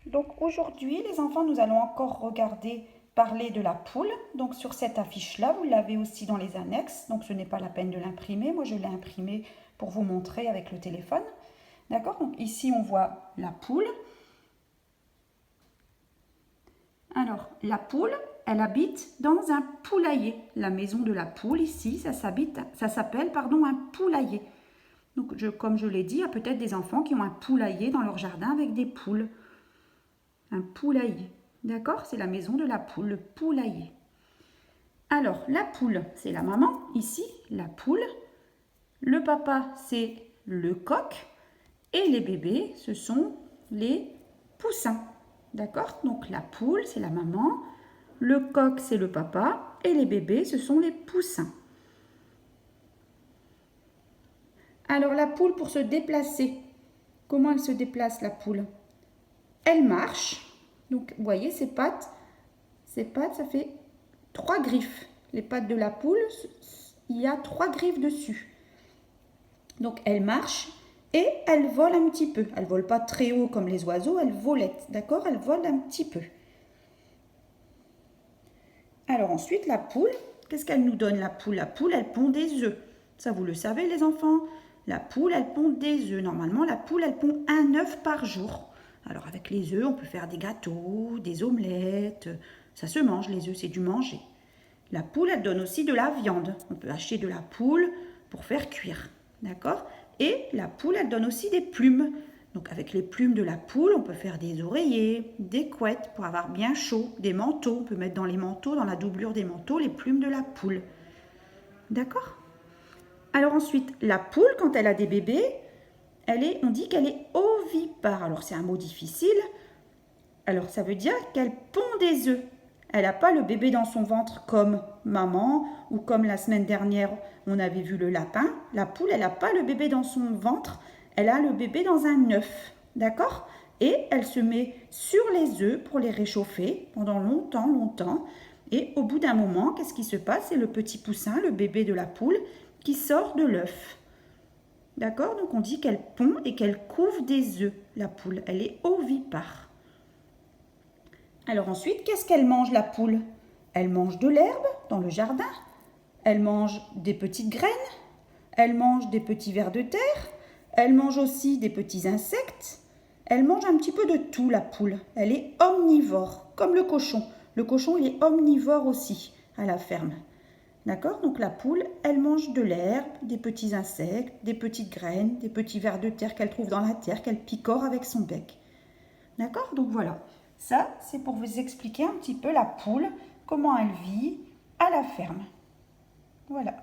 Donc aujourd'hui, les enfants, nous allons encore parler de la poule. Donc sur cette affiche-là, vous l'avez aussi dans les annexes. Donc ce n'est pas la peine de l'imprimer. Moi, je l'ai imprimé pour vous montrer avec le téléphone. D'accord? Donc ici, on voit la poule. Alors, la poule, elle habite dans un poulailler. La maison de la poule, ici, ça s'appelle un poulailler. Donc, comme je l'ai dit, il y a peut-être des enfants qui ont un poulailler dans leur jardin avec des poules. Un poulailler. D'accord? C'est la maison de la poule, le poulailler. Alors, la poule, c'est la maman. Ici, la poule. Le papa, c'est le coq. Et les bébés, ce sont les poussins. D'accord? Donc, la poule, c'est la maman. Le coq, c'est le papa. Et les bébés, ce sont les poussins. Alors, la poule, pour se déplacer, comment elle se déplace, la poule? Elle marche. Donc, vous voyez, ses pattes, ça fait 3 griffes. Les pattes de la poule, il y a 3 griffes dessus. Donc, elle marche et elle vole un petit peu. Elle ne vole pas très haut comme les oiseaux, elle volette, d'accord? Elle vole un petit peu. Alors ensuite, la poule, qu'est-ce qu'elle nous donne, la poule? La poule, elle pond des œufs. Ça, vous le savez, les enfants? La poule, elle pond des œufs. Normalement, la poule, elle pond un œuf par jour. Alors, avec les œufs, on peut faire des gâteaux, des omelettes. Ça se mange, les œufs, c'est du manger. La poule, elle donne aussi de la viande. On peut acheter de la poule pour faire cuire. D'accord? Et la poule, elle donne aussi des plumes. Donc avec les plumes de la poule, on peut faire des oreillers, des couettes pour avoir bien chaud, des manteaux. On peut mettre dans les manteaux, dans la doublure des manteaux, les plumes de la poule. D'accord? Alors ensuite, la poule, quand elle a des bébés, on dit qu'elle est ovipare. Alors c'est un mot difficile. Alors ça veut dire qu'elle pond des œufs. Elle n'a pas le bébé dans son ventre comme maman ou comme la semaine dernière on avait vu le lapin. La poule, elle n'a pas le bébé dans son ventre, elle a le bébé dans un œuf. D'accord? Et elle se met sur les œufs pour les réchauffer pendant longtemps, longtemps. Et au bout d'un moment, qu'est-ce qui se passe? C'est le petit poussin, le bébé de la poule, qui sort de l'œuf. D'accord? Donc on dit qu'elle pond et qu'elle couve des œufs, la poule. Elle est ovipare. Alors ensuite, qu'est-ce qu'elle mange, la poule? Elle mange de l'herbe dans le jardin. Elle mange des petites graines. Elle mange des petits vers de terre. Elle mange aussi des petits insectes. Elle mange un petit peu de tout, la poule. Elle est omnivore, comme le cochon. Le cochon, il est omnivore aussi à la ferme. D'accord? Donc la poule, elle mange de l'herbe, des petits insectes, des petites graines, des petits vers de terre qu'elle trouve dans la terre, qu'elle picore avec son bec. D'accord? Donc voilà. Ça, c'est pour vous expliquer un petit peu la poule, comment elle vit à la ferme. Voilà.